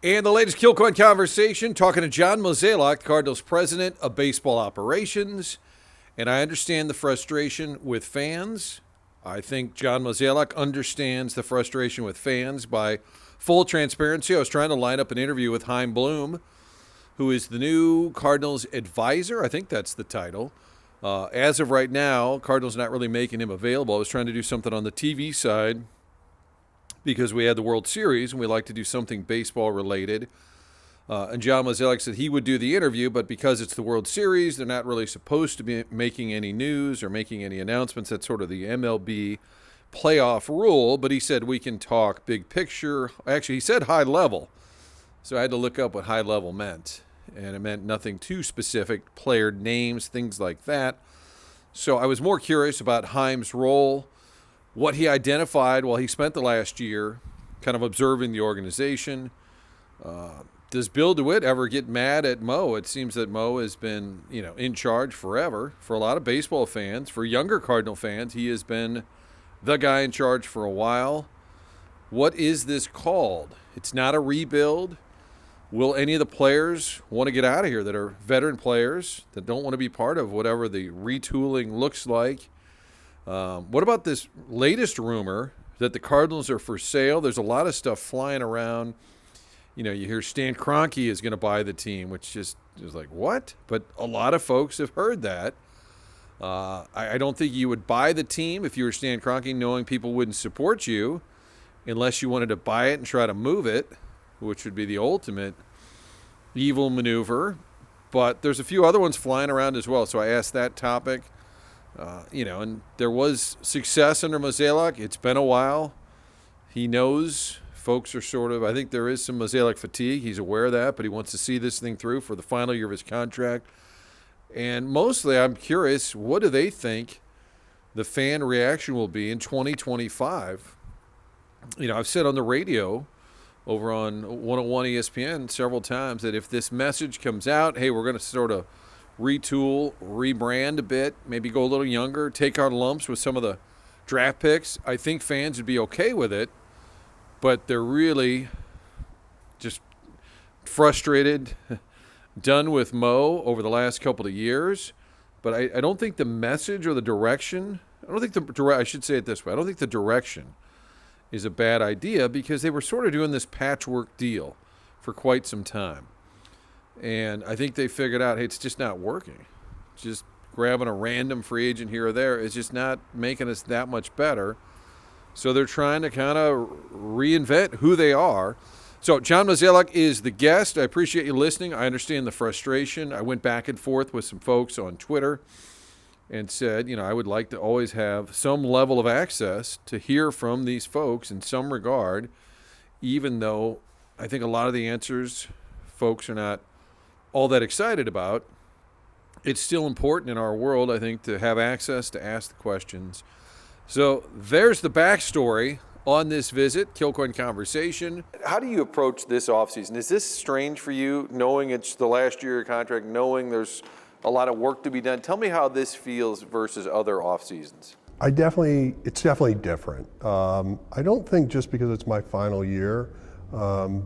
And the latest Kilcoyne conversation, talking to John Mozeliak, Cardinals president of baseball operations. And I understand the frustration with fans. I think John Mozeliak understands the frustration with fans. By full transparency, I was trying to line up an interview with Chaim Bloom, who is the new Cardinals advisor. I think that's the title. As of right now, Cardinals not really making him available. I was trying to do something on the TV side because we had the World Series and we like to do something baseball related. And John Mozeliak said he would do the interview, but because it's the World Series, they're not really supposed to be making any news or making any announcements. That's sort of the MLB playoff rule. But he said we can talk big picture. Actually, he said high level. So I had to look up what high level meant. And it meant nothing too specific, player names, things like that. So I was more curious about Chaim's role, what he identified while he spent the last year kind of observing the organization. Does Bill DeWitt ever get mad at Mo? It seems that Mo has been, in charge forever. For a lot of baseball fans, for younger Cardinal fans, he has been the guy in charge for a while. What is this called? It's not a rebuild. Will any of the players want to get out of here that are veteran players that don't want to be part of whatever the retooling looks like? What about this latest rumor that the Cardinals are for sale? There's a lot of stuff flying around. You hear Stan Kroenke is going to buy the team, which just is like, what? But a lot of folks have heard that. I don't think you would buy the team if you were Stan Kroenke, knowing people wouldn't support you unless you wanted to buy it and try to move it, which would be the ultimate evil maneuver. But there's a few other ones flying around as well. So I asked that topic, and there was success under Mozeliak. It's been a while. He knows folks are I think there is some Mozeliak fatigue. He's aware of that, but he wants to see this thing through for the final year of his contract. And mostly I'm curious, what do they think the fan reaction will be in 2025? I've said on the radio over on 101 ESPN several times that if this message comes out, hey, we're going to sort of retool, rebrand a bit, maybe go a little younger, take our lumps with some of the draft picks, I think fans would be okay with it. But they're really just frustrated, done with Mo over the last couple of years. But I don't think the message or the direction, I should say it this way, I don't think the direction is a bad idea because they were sort of doing this patchwork deal for quite some time. And I think they figured out, hey, it's just not working. Just grabbing a random free agent here or there is just not making us that much better. So they're trying to kind of reinvent who they are. So John Mozeliak is the guest. I appreciate you listening. I understand the frustration. I went back and forth with some folks on Twitter and said, I would like to always have some level of access to hear from these folks in some regard, even though I think a lot of the answers folks are not all that excited about. It's still important in our world, I think, to have access to ask the questions. So there's the backstory on this visit, Kilcoyne Conversation. How do you approach this offseason? Is this strange for you, knowing it's the last year of your contract, knowing there's a lot of work to be done? Tell me how this feels versus other off seasons. It's definitely different. I don't think just because it's my final year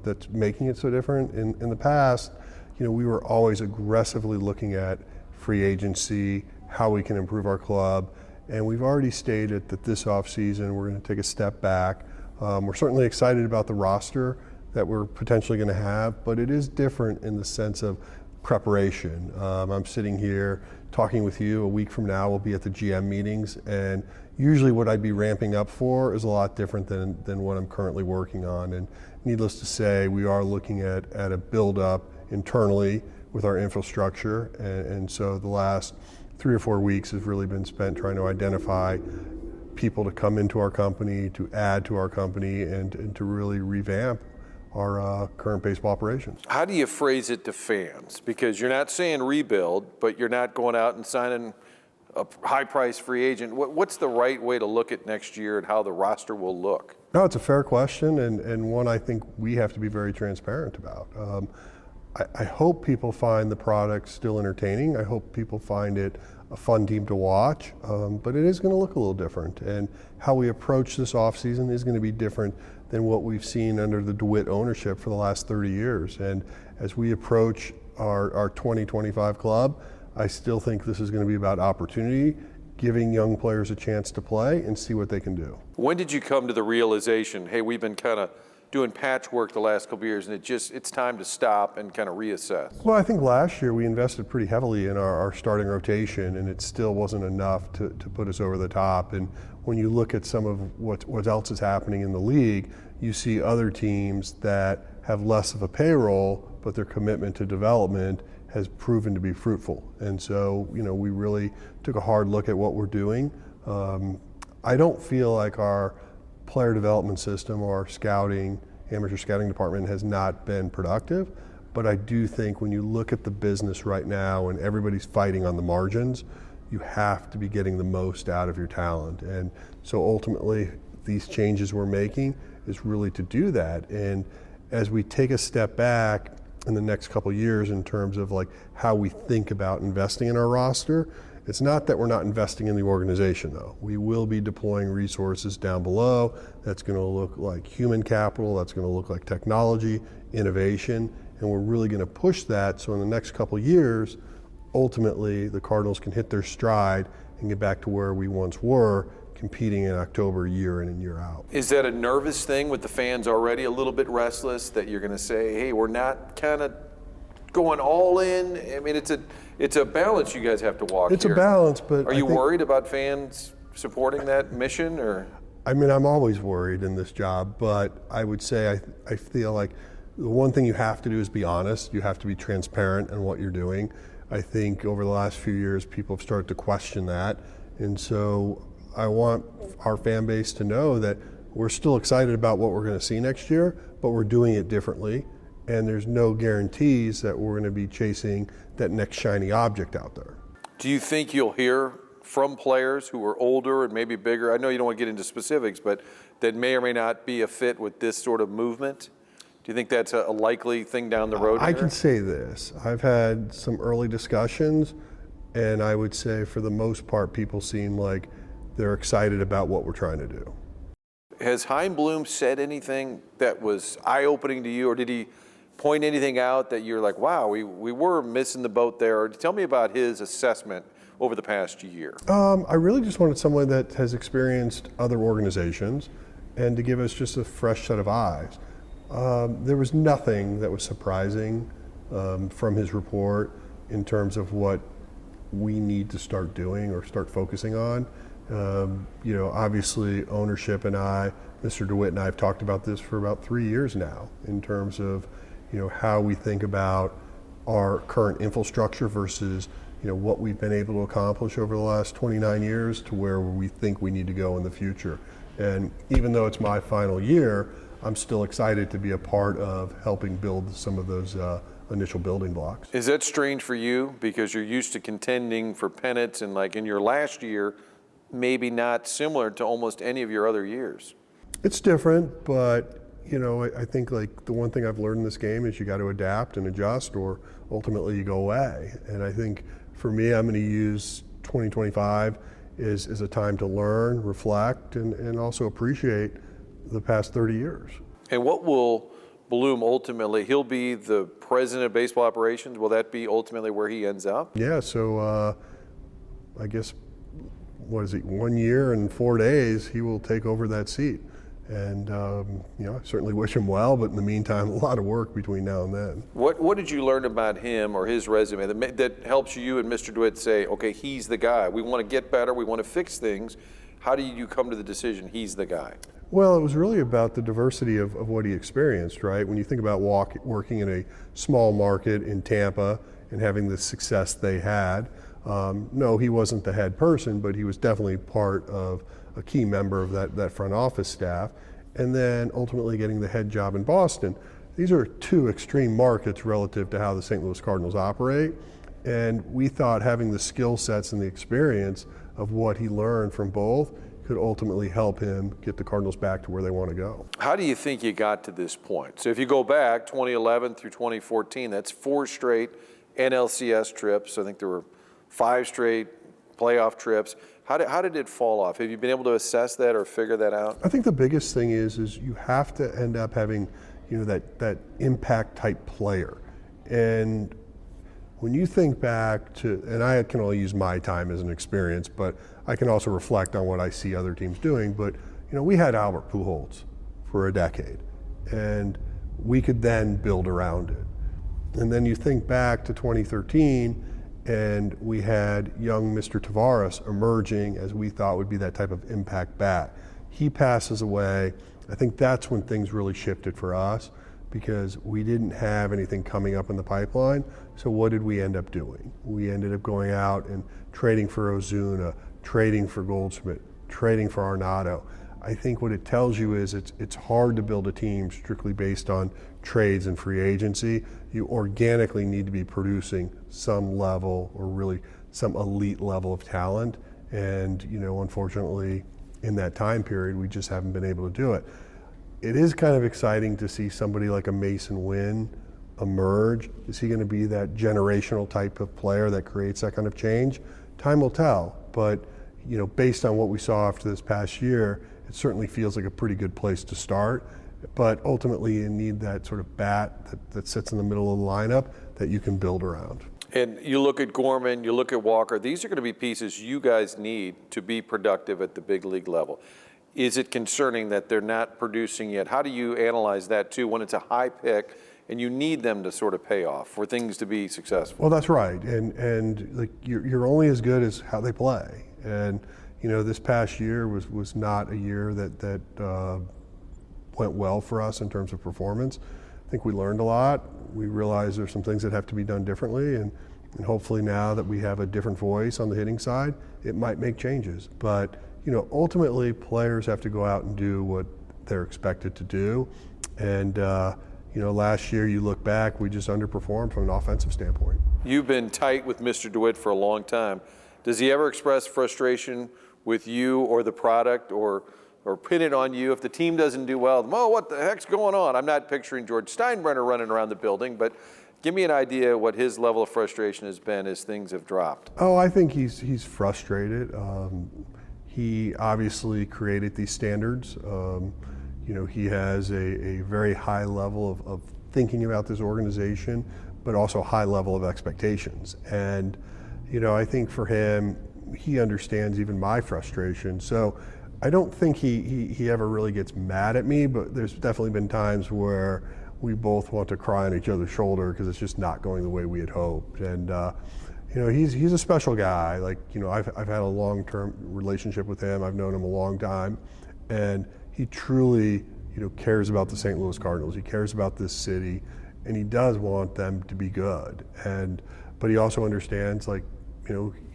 that's making it so different. In the past, we were always aggressively looking at free agency, how we can improve our club, and we've already stated that this offseason we're going to take a step back. We're certainly excited about the roster that we're potentially going to have, but it is different in the sense of preparation. I'm sitting here talking with you. A week from now we'll be at the GM meetings, and usually what I'd be ramping up for is a lot different than what I'm currently working on. And needless to say, we are looking at a build-up internally with our infrastructure, and so the last 3 or 4 weeks has really been spent trying to identify people to come into our company, to add to our company, and to really revamp our current baseball operations. How do you phrase it to fans? Because you're not saying rebuild, but you're not going out and signing a high-priced free agent. What's the right way to look at next year and how the roster will look? No, it's a fair question, and one I think we have to be very transparent about. I hope people find the product still entertaining. I hope people find it a fun team to watch, but it is going to look a little different. And how we approach this offseason is going to be different than what we've seen under the DeWitt ownership for the last 30 years. And as we approach our 2025 club, I still think this is going to be about opportunity, giving young players a chance to play and see what they can do. When did you come to the realization, hey, we've been kind of doing patchwork the last couple of years, and it's time to stop and kind of reassess? Well, I think last year we invested pretty heavily in our starting rotation, and it still wasn't enough to put us over the top. And when you look at some of what else is happening in the league, you see other teams that have less of a payroll, but their commitment to development has proven to be fruitful. And so, we really took a hard look at what we're doing. I don't feel like our player development system or our amateur scouting department has not been productive, but I do think when you look at the business right now and everybody's fighting on the margins, you have to be getting the most out of your talent. And so ultimately, these changes we're making is really to do that. And as we take a step back in the next couple of years in terms of like how we think about investing in our roster, it's not that we're not investing in the organization, though. We will be deploying resources down below. That's going to look like human capital. That's going to look like technology, innovation, and we're really going to push that so in the next couple of years, ultimately, the Cardinals can hit their stride and get back to where we once were, competing in October year in and year out. Is that a nervous thing with the fans already a little bit restless that you're going to say, hey, we're not kind of going all in? I mean, it's a balance you guys have to walk. It's a balance, but are you worried about fans supporting that mission, or? I mean, I'm always worried in this job, but I would say I feel like the one thing you have to do is be honest. You have to be transparent in what you're doing. I think over the last few years, people have started to question that, and so I want our fan base to know that we're still excited about what we're going to see next year, but we're doing it differently. And there's no guarantees that we're going to be chasing that next shiny object out there. Do you think you'll hear from players who are older and maybe bigger? I know you don't want to get into specifics, but that may or may not be a fit with this sort of movement? Do you think that's a likely thing down the road? I can say this. I've had some early discussions, and I would say for the most part, people seem like they're excited about what we're trying to do. Has Chaim Bloom said anything that was eye-opening to you, or did he point anything out that you're like, wow, we were missing the boat there? Tell me about his assessment over the past year. I really just wanted someone that has experienced other organizations and to give us just a fresh set of eyes. There was nothing that was surprising from his report in terms of what we need to start doing or start focusing on. Obviously ownership and Mr. DeWitt and I have talked about this for about 3 years now in terms of how we think about our current infrastructure versus, what we've been able to accomplish over the last 29 years to where we think we need to go in the future. And even though it's my final year, I'm still excited to be a part of helping build some of those initial building blocks. Is that strange for you because you're used to contending for pennants and like in your last year, maybe not similar to almost any of your other years? It's different, but I think like the one thing I've learned in this game is you got to adapt and adjust or ultimately you go away. And I think for me, I'm going to use 2025 as a time to learn, reflect, and also appreciate the past 30 years. And what will Bloom ultimately, he'll be the president of baseball operations. Will that be ultimately where he ends up? Yeah, so I guess, 1 year and 4 days, he will take over that seat. And, I certainly wish him well, but in the meantime, a lot of work between now and then. What did you learn about him or his resume that helps you and Mr. DeWitt say, okay, he's the guy. We want to get better. We want to fix things. How do you come to the decision he's the guy? Well, it was really about the diversity of what he experienced, right? When you think about working in a small market in Tampa and having the success they had, no, he wasn't the head person, but he was definitely part of a key member of that front office staff, and then ultimately getting the head job in Boston. These are two extreme markets relative to how the St. Louis Cardinals operate, and we thought having the skill sets and the experience of what he learned from both could ultimately help him get the Cardinals back to where they want to go. How do you think you got to this point? So if you go back 2011 through 2014, that's 4 straight NLCS trips. I think there were 5 straight playoff trips. How did it fall off? Have you been able to assess that or figure that out? I think the biggest thing is you have to end up having, that impact type player. And when you think back to, and I can only use my time as an experience, but I can also reflect on what I see other teams doing. But we had Albert Pujols for a decade, and we could then build around it. And then you think back to 2013, and we had young Mr. Tavares emerging as we thought would be that type of impact bat. He passes away. I think that's when things really shifted for us, because we didn't have anything coming up in the pipeline. So what did we end up doing? We ended up going out and trading for Ozuna, trading for Goldschmidt, trading for Arenado. I think what it tells you is it's hard to build a team strictly based on trades and free agency. You organically need to be producing some level, or really some elite level of talent. And unfortunately, in that time period, we just haven't been able to do it. It is kind of exciting to see somebody like a Mason Wynn emerge. Is he going to be that generational type of player that creates that kind of change? Time will tell. But based on what we saw after this past year, it certainly feels like a pretty good place to start. But ultimately, you need that sort of bat that sits in the middle of the lineup that you can build around. And you look at Gorman, you look at Walker, these are going to be pieces you guys need to be productive at the big league level. Is it concerning that they're not producing yet? How do you analyze that too when it's a high pick and you need them to sort of pay off for things to be successful? Well, that's right. And like you're only as good as how they play. And this past year was not a year that went well for us in terms of performance. I think we learned a lot. We realized there's some things that have to be done differently, and hopefully now that we have a different voice on the hitting side, it might make changes. But ultimately, players have to go out and do what they're expected to do. And last year, you look back, we just underperformed from an offensive standpoint. You've been tight with Mr. DeWitt for a long time. Does he ever express frustration with you or the product, or pin it on you if the team doesn't do well? Oh, what the heck's going on? I'm not picturing George Steinbrenner running around the building, but give me an idea what his level of frustration has been as things have dropped. Oh, I think he's frustrated. He obviously created these standards. He has a very high level of thinking about this organization, but also a high level of expectations. And, I think for him, he understands even my frustration. So I don't think he ever really gets mad at me, but there's definitely been times where we both want to cry on each other's shoulder because it's just not going the way we had hoped. And he's a special guy. Like I've had a long-term relationship with him. I've known him a long time, and he truly cares about the St. Louis Cardinals. He cares about this city, and he does want them to be good. But he also understands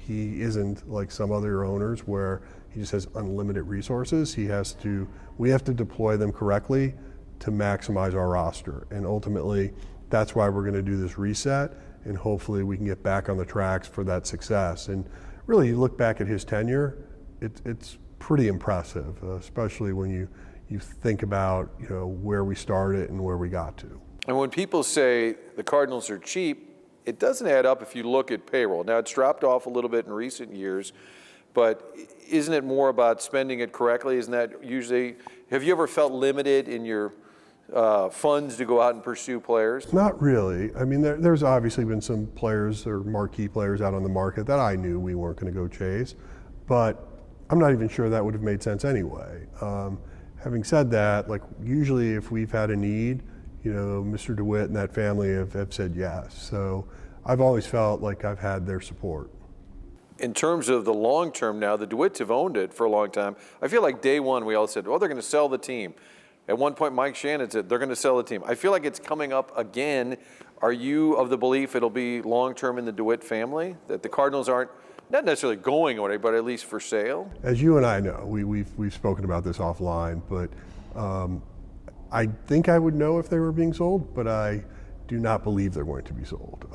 he isn't like some other owners where he just has unlimited resources. We have to deploy them correctly to maximize our roster. And ultimately, that's why we're going to do this reset, and hopefully we can get back on the tracks for that success. And really, you look back at his tenure, it's pretty impressive, especially when you think about where we started and where we got to. And when people say the Cardinals are cheap, it doesn't add up if you look at payroll. Now, it's dropped off a little bit in recent years, but isn't it more about spending it correctly? Isn't that usually, have you ever felt limited in your funds to go out and pursue players? Not really. I mean, there's obviously been some players or marquee players out on the market that I knew we weren't going to go chase, but I'm not even sure that would have made sense anyway. Having said that, usually if we've had a need, Mr. DeWitt and that family have said yes. So I've always felt like I've had their support. In terms of the long term now, the DeWitts have owned it for a long time. I feel like day one we all said, they're going to sell the team. At one point, Mike Shannon said, they're going to sell the team. I feel like it's coming up again. Are you of the belief it'll be long term in the DeWitt family, that the Cardinals aren't not necessarily going away, but at least for sale? As you and I know, we've spoken about this offline, but I think I would know if they were being sold, but I do not believe they're going to be sold.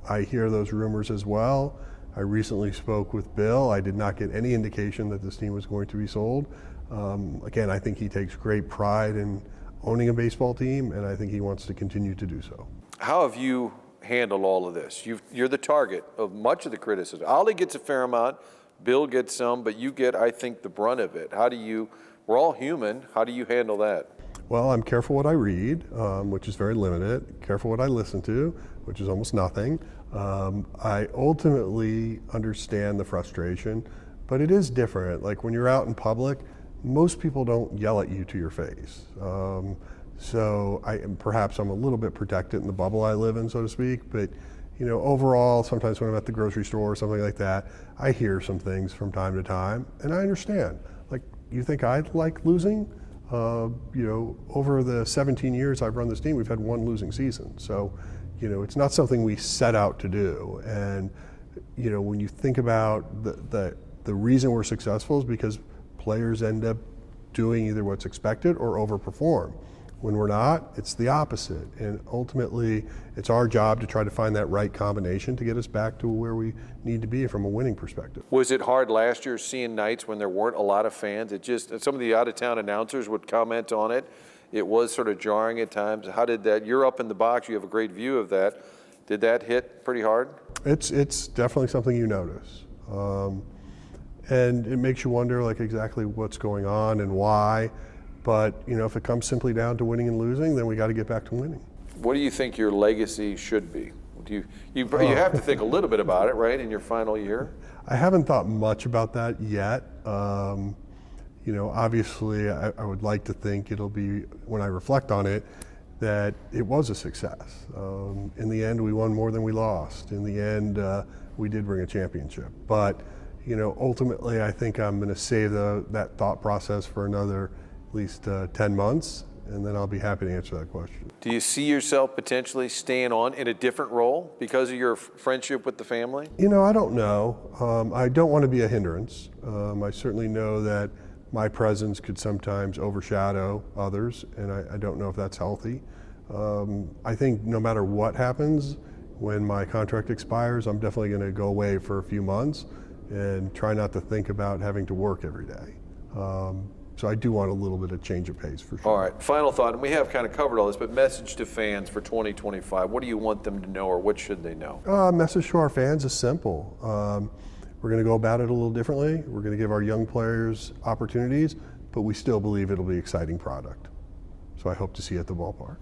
I hear those rumors as well. I recently spoke with Bill. I did not get any indication that this team was going to be sold. Again, I think he takes great pride in owning a baseball team, and I think he wants to continue to do so. How have you handled all of this? You're the target of much of the criticism. Ollie gets a fair amount. Bill gets some, but you get, I think, the brunt of it. We're all human. How do you handle that? Well, I'm careful what I read, which is very limited. Careful what I listen to, which is almost nothing. I ultimately understand the frustration, but it is different. Like when you're out in public, most people don't yell at you to your face. So perhaps I'm a little bit protected in the bubble I live in, so to speak, but overall, sometimes when I'm at the grocery store or something like that, I hear some things from time to time, and I understand. Like, you think I like losing? Over the 17 years I've run this team, we've had one losing season. So, it's not something we set out to do. And, when you think about the reason we're successful is because players end up doing either what's expected or overperform. When we're not, it's the opposite. And ultimately, it's our job to try to find that right combination to get us back to where we need to be from a winning perspective. Was it hard last year seeing nights when there weren't a lot of fans? Some of the out-of-town announcers would comment on it. It was sort of jarring at times. How did that, you're up in the box, you have a great view of that. Did that hit pretty hard? It's definitely something you notice. And it makes you wonder exactly what's going on and why. But if it comes simply down to winning and losing, then we got to get back to winning. What do you think your legacy should be? You have to think a little bit about it, right, in your final year? I haven't thought much about that yet. Obviously, I would like to think it'll be, when I reflect on it, that it was a success. In the end, we won more than we lost. In the end, we did bring a championship. But ultimately, I think I'm going to save that thought process for another at least 10 months, and then I'll be happy to answer that question. Do you see yourself potentially staying on in a different role because of your friendship with the family? I don't know. I don't want to be a hindrance. I certainly know that my presence could sometimes overshadow others, and I don't know if that's healthy. I think no matter what happens, when my contract expires, I'm definitely going to go away for a few months and try not to think about having to work every day. So I do want a little bit of change of pace for sure. All right, final thought, and we have kind of covered all this, but message to fans for 2025. What do you want them to know, or what should they know? Message to our fans is simple. We're going to go about it a little differently. We're going to give our young players opportunities, but we still believe it'll be an exciting product. So I hope to see you at the ballpark.